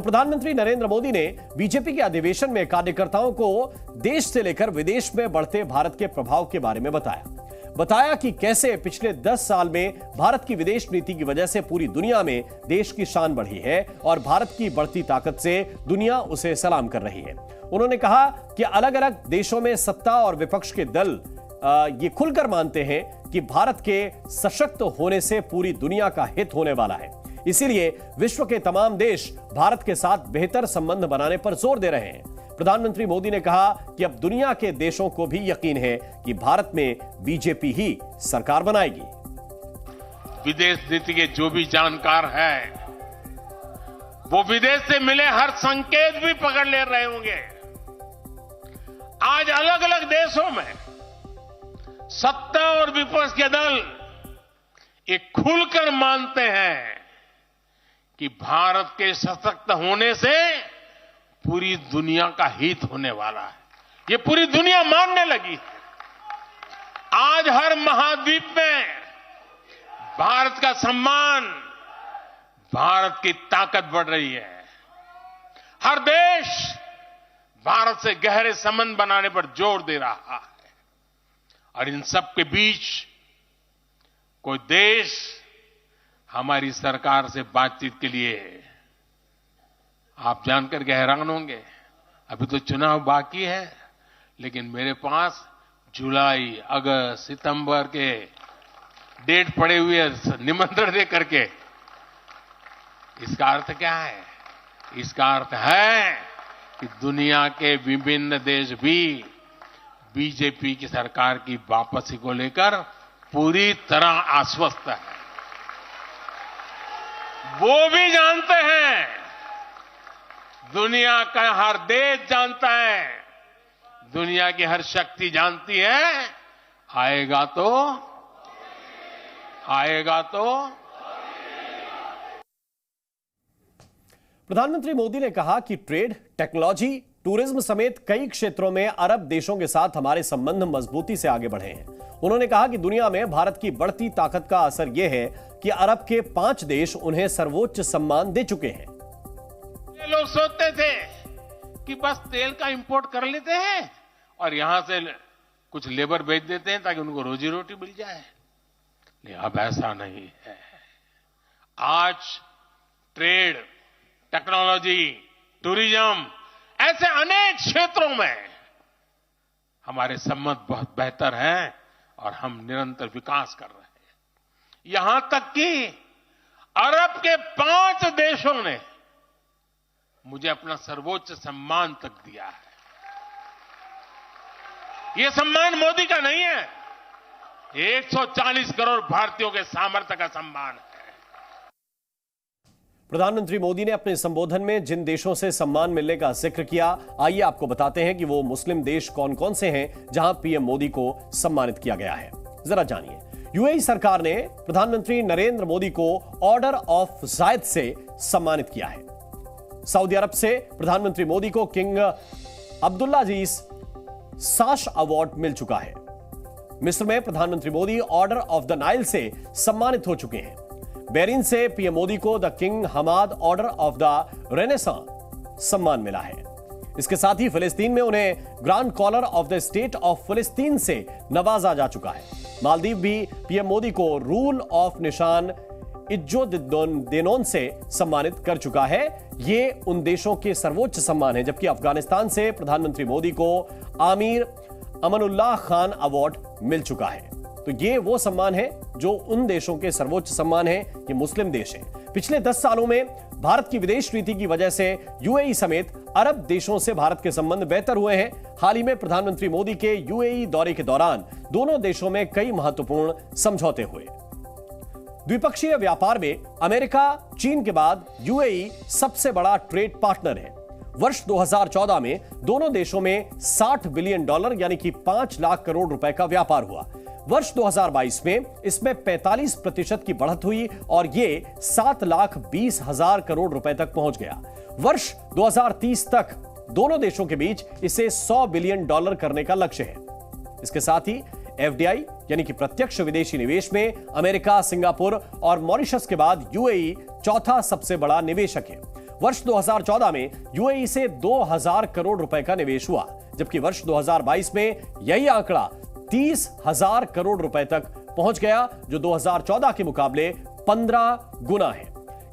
प्रधानमंत्री नरेंद्र मोदी ने बीजेपी के अधिवेशन में कार्यकर्ताओं को देश से लेकर विदेश में बढ़ते भारत के प्रभाव के बारे में बताया कि कैसे पिछले 10 साल में भारत की विदेश नीति की वजह से पूरी दुनिया में देश की शान बढ़ी है और भारत की बढ़ती ताकत से दुनिया उसे सलाम कर रही है। उन्होंने कहा कि अलग अलग देशों में सत्ता और विपक्ष के दल ये खुलकर मानते हैं कि भारत के सशक्त होने से पूरी दुनिया का हित होने वाला है। इसीलिए विश्व के तमाम देश भारत के साथ बेहतर संबंध बनाने पर जोर दे रहे हैं। प्रधानमंत्री मोदी ने कहा कि अब दुनिया के देशों को भी यकीन है कि भारत में बीजेपी ही सरकार बनाएगी। विदेश नीति के जो भी जानकार हैं, वो विदेश से मिले हर संकेत भी पकड़ ले रहे होंगे। आज अलग अलग देशों में सत्ता और विपक्ष के दल ये खुलकर मानते हैं कि भारत के सशक्त होने से पूरी दुनिया का हित होने वाला है। ये पूरी दुनिया मानने लगी है। आज हर महाद्वीप में भारत का सम्मान, भारत की ताकत बढ़ रही है। हर देश भारत से गहरे संबंध बनाने पर जोर दे रहा है और इन सब के बीच कोई देश हमारी सरकार से बातचीत के लिए, आप जानकर के हैरान होंगे, अभी तो चुनाव बाकी है, लेकिन मेरे पास जुलाई, अगस्त, सितंबर के डेट पड़े हुए निमंत्रण दे करके। इसका अर्थ क्या है? इसका अर्थ है कि दुनिया के विभिन्न देश भी बीजेपी की सरकार की वापसी को लेकर पूरी तरह आश्वस्त है। वो भी जानते हैं, दुनिया का हर देश जानता है, दुनिया की हर शक्ति जानती है, आएगा तो प्रधानमंत्री मोदी ने कहा कि ट्रेड, टेक्नोलॉजी, टूरिज्म समेत कई क्षेत्रों में अरब देशों के साथ हमारे संबंध मजबूती से आगे बढ़े हैं। उन्होंने कहा कि दुनिया में भारत की बढ़ती ताकत का असर यह है कि अरब के 5 देश उन्हें सर्वोच्च सम्मान दे चुके हैं। लोग सोचते थे कि बस तेल का इंपोर्ट कर लेते हैं और यहां से कुछ लेबर भेज देते हैं ताकि उनको रोजी रोटी मिल जाए, लेकिन अब ऐसा नहीं है। आज ट्रेड, टेक्नोलॉजी, टूरिज्म, ऐसे अनेक क्षेत्रों में हमारे संबंध बहुत बेहतर हैं और हम निरंतर विकास कर रहे हैं। यहां तक कि अरब के 5 देशों ने मुझे अपना सर्वोच्च सम्मान तक दिया है। यह सम्मान मोदी का नहीं है, 140 करोड़ भारतीयों के सामर्थ्य का सम्मान है। प्रधानमंत्री मोदी ने अपने संबोधन में जिन देशों से सम्मान मिलने का जिक्र किया, आइए आपको बताते हैं कि वो मुस्लिम देश कौन कौन से हैं जहां पीएम मोदी को सम्मानित किया गया है। जरा जानिए। यूएई सरकार ने प्रधानमंत्री नरेंद्र मोदी को ऑर्डर ऑफ जायद से सम्मानित किया है। सऊदी अरब से प्रधानमंत्री मोदी को किंग अब्दुल्ला अजीज साश अवार्ड मिल चुका है। मिस्र में प्रधानमंत्री Modi order of the Nile से सम्मानित हो चुके हैं। बहरीन से पीएम मोदी को the King Hamad Order of the Renaissance सम्मान मिला है। इसके साथ ही फिलिस्तीन में उन्हें Grand Collar of the State of फिलिस्तीन से नवाजा जा चुका है। मालदीव भी पीएम मोदी को रूल ऑफ निशान इज्जोदेनोन से सम्मानित कर चुका है। ये उन देशों के सर्वोच्च सम्मान है, जबकि अफगानिस्तान से प्रधानमंत्री मोदी को आमिर अमनुल्लाह खान अवार्ड मिल चुका है। तो ये वो सम्मान है जो उन देशों के सर्वोच्च सम्मान है। ये मुस्लिम देश हैं। पिछले 10 सालों में भारत की विदेश नीति की वजह से यूएई समेत अरब देशों से भारत के संबंध बेहतर हुए हैं। हाल ही में प्रधानमंत्री मोदी के यूएई दौरे के दौरान दोनों देशों में कई महत्वपूर्ण समझौते हुए। द्विपक्षीय व्यापार में अमेरिका, चीन के बाद यूएई सबसे बड़ा ट्रेड पार्टनर है। वर्ष 2014 में दोनों देशों में $60 बिलियन यानी कि 5 लाख करोड़ रुपए का व्यापार हुआ। वर्ष 2022 में इसमें 45% की बढ़त हुई और ये 7,20,000 करोड़ रुपए तक पहुंच गया। वर्ष 2030 तक दोनों देशों के बीच इसे $100 बिलियन करने का लक्ष्य है। इसके साथ ही एफडीआई यानी कि प्रत्यक्ष विदेशी निवेश में अमेरिका, सिंगापुर और मॉरिशस के बाद यूएई चौथा सबसे बड़ा निवेशक है। वर्ष 2014 में यूएई से 2000 करोड़ रुपए का निवेश हुआ, जबकि वर्ष 2022 में यही आंकड़ा 30,000 करोड़ रुपए तक पहुंच गया, जो 2014 के मुकाबले 15 गुना है।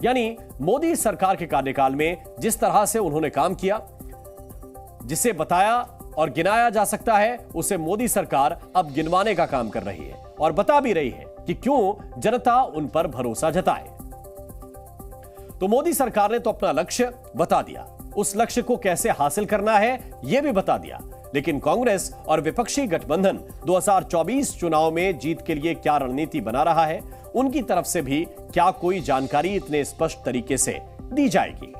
यानी मोदी सरकार के कार्यकाल में जिस तरह से उन्होंने काम किया, जिसे बताया और गिनाया जा सकता है, उसे मोदी सरकार अब गिनवाने का काम कर रही है और बता भी रही है कि क्यों जनता उन पर भरोसा जताए। तो मोदी सरकार ने तो अपना लक्ष्य बता दिया, उस लक्ष्य को कैसे हासिल करना है यह भी बता दिया, लेकिन कांग्रेस और विपक्षी गठबंधन 2024 चुनाव में जीत के लिए क्या रणनीति बना रहा है, उनकी तरफ से भी क्या कोई जानकारी इतने स्पष्ट तरीके से दी जाएगी?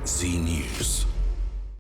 Zee News.